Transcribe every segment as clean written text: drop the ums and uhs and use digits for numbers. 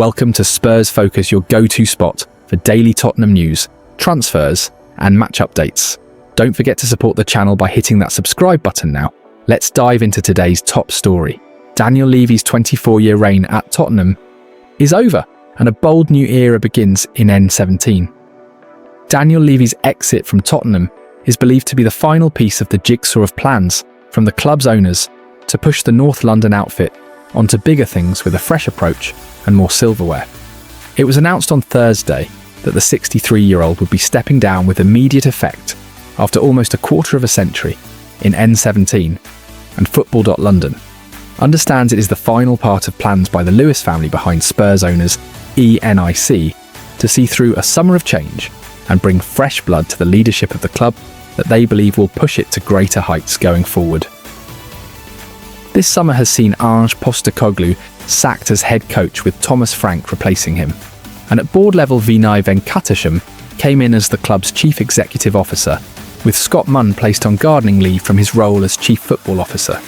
Welcome to Spurs Focus, your go-to spot for daily Tottenham news, transfers, and match updates. Don't forget to support the channel by hitting that subscribe button now. Let's dive into today's top story. Daniel Levy's 24-year reign at Tottenham is over, and a bold new era begins in N17. Daniel Levy's exit from Tottenham is believed to be the final piece of the jigsaw of plans from the club's owners to push the North London outfit onto bigger things with a fresh approach and more silverware. It was announced on Thursday that the 63-year-old would be stepping down with immediate effect after almost a quarter of a century in N17, and Football.London understands it is the final part of plans by the Lewis family behind Spurs owners ENIC to see through a summer of change and bring fresh blood to the leadership of the club that they believe will push it to greater heights going forward. This summer has seen Ange Postecoglou sacked as head coach with Thomas Frank replacing him, and at board level Vinay Venkatesham came in as the club's chief executive officer, with Scott Munn placed on gardening leave from his role as chief football officer.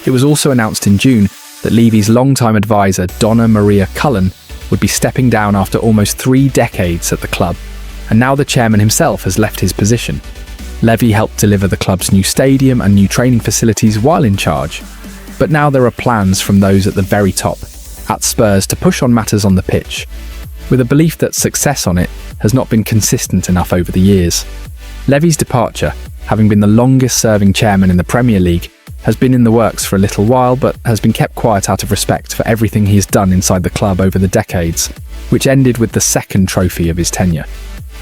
It was also announced in June that Levy's longtime advisor Donna Maria Cullen would be stepping down after almost 3 decades at the club, and now the chairman himself has left his position. Levy helped deliver the club's new stadium and new training facilities while in charge, but now there are plans from those at the very top, at Spurs, to push on matters on the pitch, with a belief that success on it has not been consistent enough over the years. Levy's departure, having been the longest-serving chairman in the Premier League, has been in the works for a little while, but has been kept quiet out of respect for everything he has done inside the club over the decades, which ended with the second trophy of his tenure,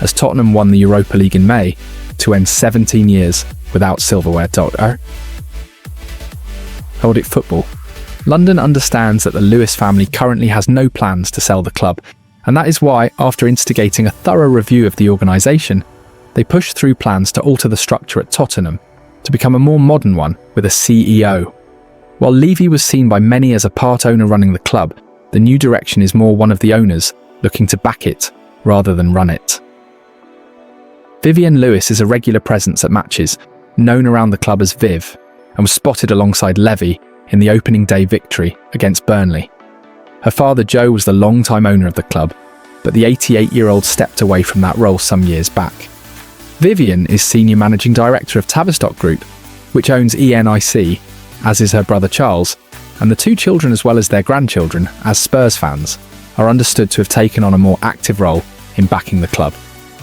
as Tottenham won the Europa League in May to end 17 years without silverware. Nordic football. London understands that the Lewis family currently has no plans to sell the club, and that is why, after instigating a thorough review of the organisation, they pushed through plans to alter the structure at Tottenham to become a more modern one with a CEO. While Levy was seen by many as a part owner running the club, the new direction is more one of the owners looking to back it rather than run it. Vivienne Lewis is a regular presence at matches, known around the club as Viv, and was spotted alongside Levy in the opening day victory against Burnley. Her father Joe was the long-time owner of the club, but the 88-year-old stepped away from that role some years back. Vivienne is senior managing director of Tavistock Group, which owns ENIC, as is her brother Charles, and the 2 children as well as their grandchildren, as Spurs fans, are understood to have taken on a more active role in backing the club.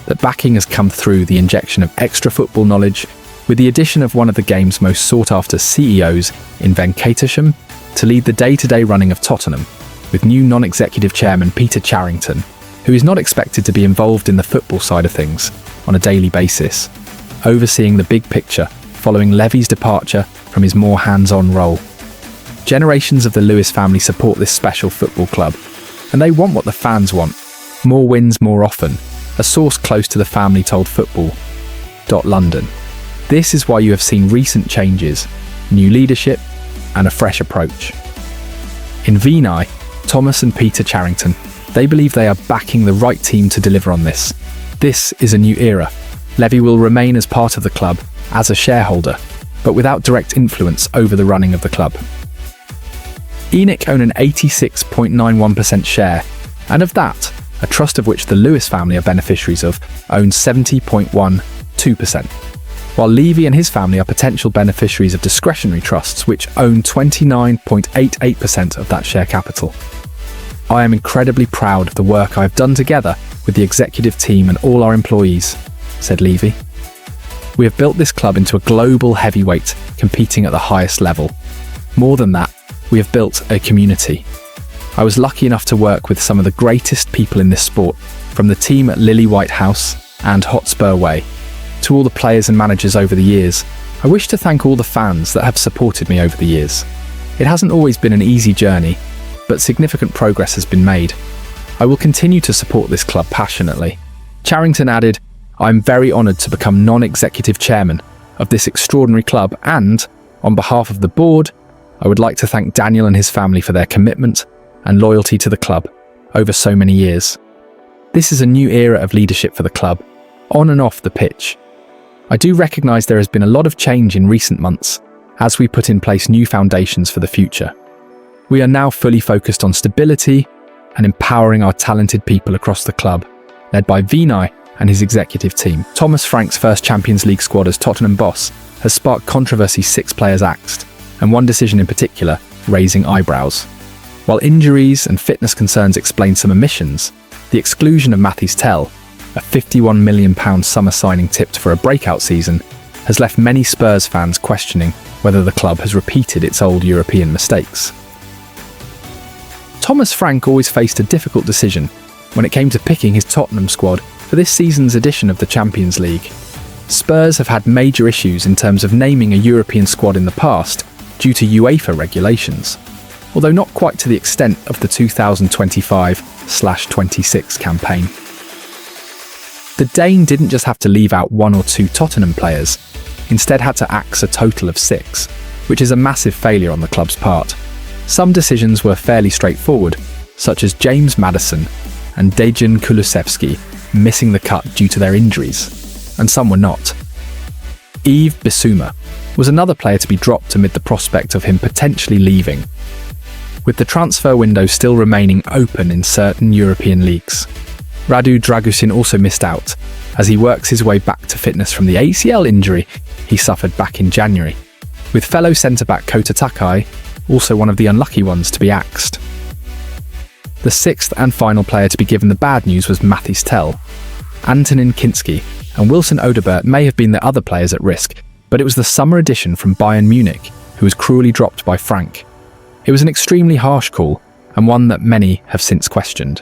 That backing has come through the injection of extra football knowledge, with the addition of one of the game's most sought-after CEOs in Venkatesham to lead the day-to-day running of Tottenham, with new non-executive chairman Peter Charrington, who is not expected to be involved in the football side of things on a daily basis, overseeing the big picture following Levy's departure from his more hands-on role. Generations of the Lewis family support this special football club, and they want what the fans want: more wins more often. A source close to the family told Football.London. This is why you have seen recent changes, new leadership, and a fresh approach. In Vinay, Thomas and Peter Charrington, they believe they are backing the right team to deliver on this. This is a new era. Levy will remain as part of the club, as a shareholder, but without direct influence over the running of the club. ENIC own an 86.91% share, and of that, a trust of which the Lewis family are beneficiaries of, owns 70.12%. While Levy and his family are potential beneficiaries of discretionary trusts, which own 29.88% of that share capital. I am incredibly proud of the work I have done together with the executive team and all our employees, said Levy. We have built this club into a global heavyweight competing at the highest level. More than that, we have built a community. I was lucky enough to work with some of the greatest people in this sport, from the team at Lilywhites House and Hotspur Way, to all the players and managers over the years. I wish to thank all the fans that have supported me over the years. It hasn't always been an easy journey, but significant progress has been made. I will continue to support this club passionately. Charrington added, I am very honoured to become non-executive chairman of this extraordinary club, and, on behalf of the board, I would like to thank Daniel and his family for their commitment and loyalty to the club over so many years. This is a new era of leadership for the club, on and off the pitch. I do recognise there has been a lot of change in recent months as we put in place new foundations for the future. We are now fully focused on stability and empowering our talented people across the club, led by Vinay and his executive team. Thomas Frank's first Champions League squad as Tottenham boss has sparked controversy, 6 players axed, and one decision in particular raising eyebrows. While injuries and fitness concerns explain some omissions, the exclusion of Mathys Tel, a £51 million summer signing tipped for a breakout season, has left many Spurs fans questioning whether the club has repeated its old European mistakes. Thomas Frank always faced a difficult decision when it came to picking his Tottenham squad for this season's edition of the Champions League. Spurs have had major issues in terms of naming a European squad in the past due to UEFA regulations, although not quite to the extent of the 2025/26 campaign. The Dane didn't just have to leave out 1 or 2 Tottenham players, instead had to axe a total of 6, which is a massive failure on the club's part. Some decisions were fairly straightforward, such as James Maddison and Dejan Kulusevski missing the cut due to their injuries, and some were not. Yves Bissouma was another player to be dropped amid the prospect of him potentially leaving, with the transfer window still remaining open in certain European leagues. Radu Dragusin also missed out, as he works his way back to fitness from the ACL injury he suffered back in January, with fellow centre-back Kota Takai also one of the unlucky ones to be axed. The 6th and final player to be given the bad news was Mathys Tel. Antonin Kinski and Wilson Odobert may have been the other players at risk, but it was the summer addition from Bayern Munich who was cruelly dropped by Frank. It was an extremely harsh call, and one that many have since questioned.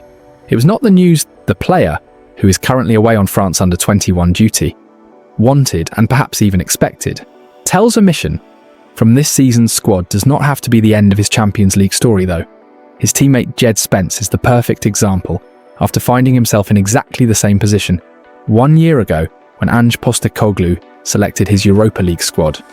It was not the news the player, who is currently away on France under-21 duty, wanted and perhaps even expected. Tel's omission from this season's squad does not have to be the end of his Champions League story though. His teammate Jed Spence is the perfect example after finding himself in exactly the same position 1 year ago when Ange Postecoglou selected his Europa League squad.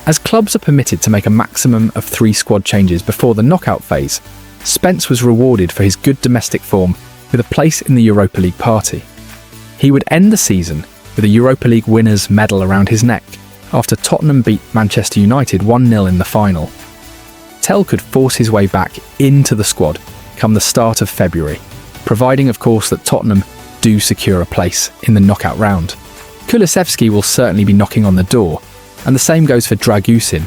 As clubs are permitted to make a maximum of 3 squad changes before the knockout phase, Spence was rewarded for his good domestic form with a place in the Europa League party. He would end the season with a Europa League winners' medal around his neck after Tottenham beat Manchester United 1-0 in the final. Tel could force his way back into the squad come the start of February, providing of course that Tottenham do secure a place in the knockout round. Kulusevski will certainly be knocking on the door, and the same goes for Dragusin,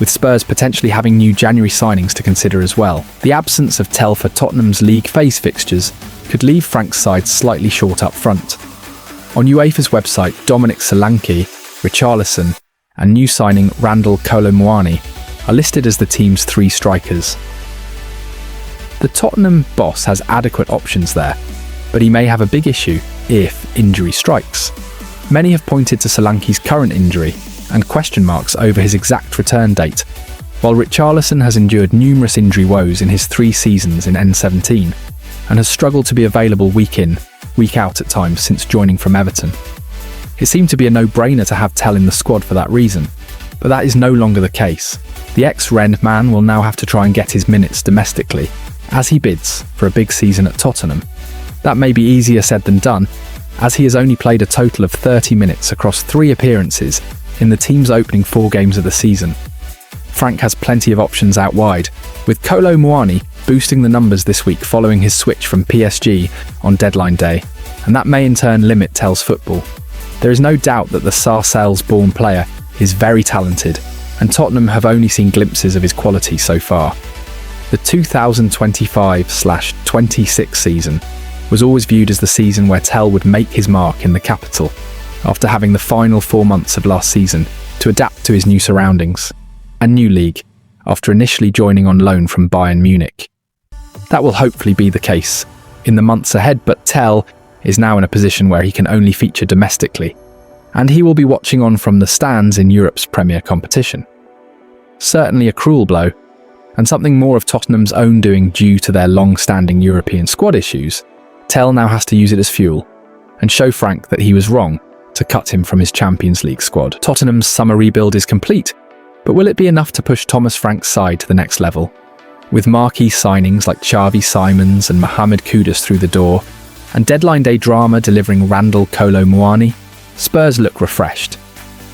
with Spurs potentially having new January signings to consider as well. The absence of Tel for Tottenham's league phase fixtures could leave Frank's side slightly short up front. On UEFA's website, Dominic Solanke, Richarlison and new signing Randall Kolo Muani are listed as the team's 3 strikers. The Tottenham boss has adequate options there, but he may have a big issue if injury strikes. Many have pointed to Solanke's current injury and question marks over his exact return date, while Richarlison has endured numerous injury woes in his 3 seasons in N17 and has struggled to be available week in, week out at times since joining from Everton. It seemed to be a no-brainer to have Tel in the squad for that reason, but that is no longer the case. The ex-Rennes man will now have to try and get his minutes domestically as he bids for a big season at Tottenham. That may be easier said than done, as he has only played a total of 30 minutes across 3 appearances in the team's opening 4 games of the season. Frank has plenty of options out wide, with Kolo Muani boosting the numbers this week following his switch from PSG on deadline day, and that may in turn limit Tel's football. There is no doubt that the Sarcelles-born player is very talented, and Tottenham have only seen glimpses of his quality so far. The 2025/26 season was always viewed as the season where Tel would make his mark in the capital, after having the final 4 months of last season to adapt to his new surroundings and new league, after initially joining on loan from Bayern Munich. That will hopefully be the case in the months ahead, but Tel is now in a position where he can only feature domestically, and he will be watching on from the stands in Europe's premier competition. Certainly a cruel blow, and something more of Tottenham's own doing due to their long-standing European squad issues. Tel now has to use it as fuel, and show Frank that he was wrong to cut him from his Champions League squad. Tottenham's summer rebuild is complete, but will it be enough to push Thomas Frank's side to the next level? With marquee signings like Xavi Simons and Mohamed Kudus through the door, and deadline day drama delivering Randall Kolo Muani, Spurs look refreshed.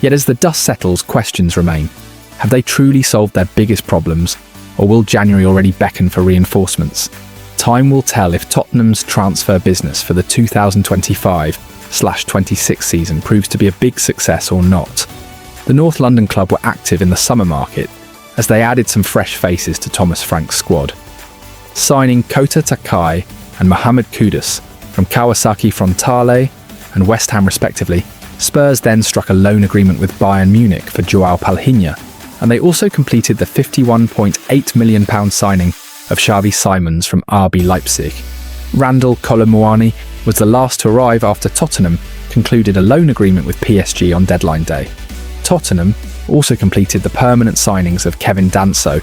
Yet as the dust settles, questions remain. Have they truly solved their biggest problems, or will January already beckon for reinforcements? Time will tell if Tottenham's transfer business for the 2025/26 season proves to be a big success or not. The North London club were active in the summer market as they added some fresh faces to Thomas Frank's squad. Signing Kota Takai and Mohamed Kudus from Kawasaki Frontale and West Ham respectively, Spurs then struck a loan agreement with Bayern Munich for Joao Palhinha, and they also completed the £51.8 million signing of Xavi Simons from RB Leipzig. Randall Kolomuani was the last to arrive after Tottenham concluded a loan agreement with PSG on deadline day. Tottenham also completed the permanent signings of Kevin Danso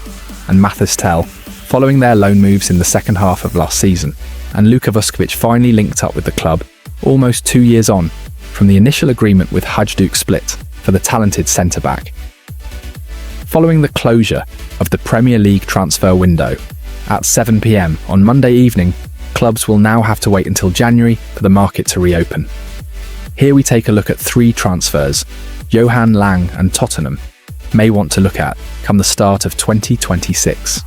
and Mathys Tel following their loan moves in the second half of last season, and Luka Vuskovic finally linked up with the club almost 2 years on from the initial agreement with Hajduk Split for the talented centre-back. Following the closure of the Premier League transfer window at 7 p.m. on Monday evening, clubs will now have to wait until January for the market to reopen. Here we take a look at 3 transfers Johan Lang and Tottenham may want to look at come the start of 2026.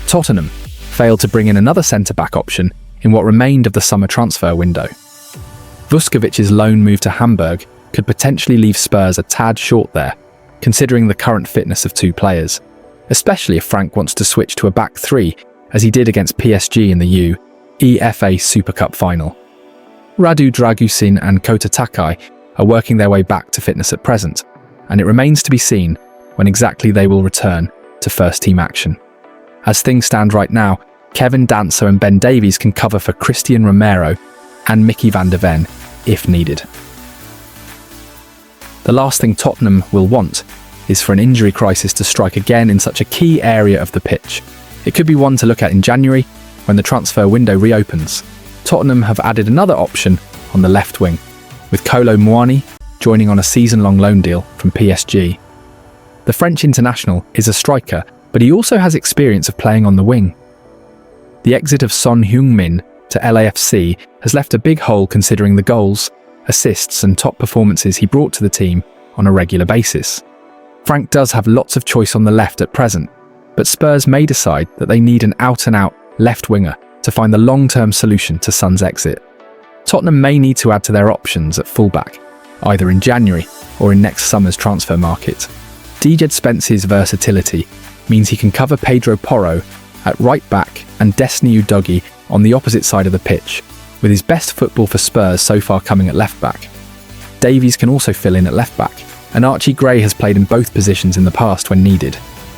Tottenham failed to bring in another centre-back option in what remained of the summer transfer window. Vuskovic's loan move to Hamburg could potentially leave Spurs a tad short there, considering the current fitness of 2 players, especially if Frank wants to switch to a back 3 as he did against PSG in the UEFA Super Cup final. Radu Dragusin and Kota Takai are working their way back to fitness at present, and it remains to be seen when exactly they will return to first-team action. As things stand right now, Kevin Danso and Ben Davies can cover for Christian Romero and Mickey van der Ven if needed. The last thing Tottenham will want is for an injury crisis to strike again in such a key area of the pitch. It could be one to look at in January when the transfer window reopens. Tottenham have added another option on the left wing, with Kolo Muani joining on a season-long loan deal from PSG. The French international is a striker, but he also has experience of playing on the wing. The exit of Son Heung-min to LAFC has left a big hole considering the goals, assists and top performances he brought to the team on a regular basis. Frank does have lots of choice on the left at present, but Spurs may decide that they need an out-and-out left winger to find the long-term solution to Son's exit. Tottenham may need to add to their options at fullback, either in January or in next summer's transfer market. Djed Spence's versatility means he can cover Pedro Porro at right back and Destiny Udogie on the opposite side of the pitch, with his best football for Spurs so far coming at left back. Davies can also fill in at left back, and Archie Gray has played in both positions in the past when needed.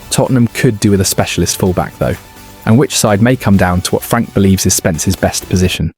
Tottenham could do with a specialist fullback though, and which side may come down to what Frank believes is Spence's best position.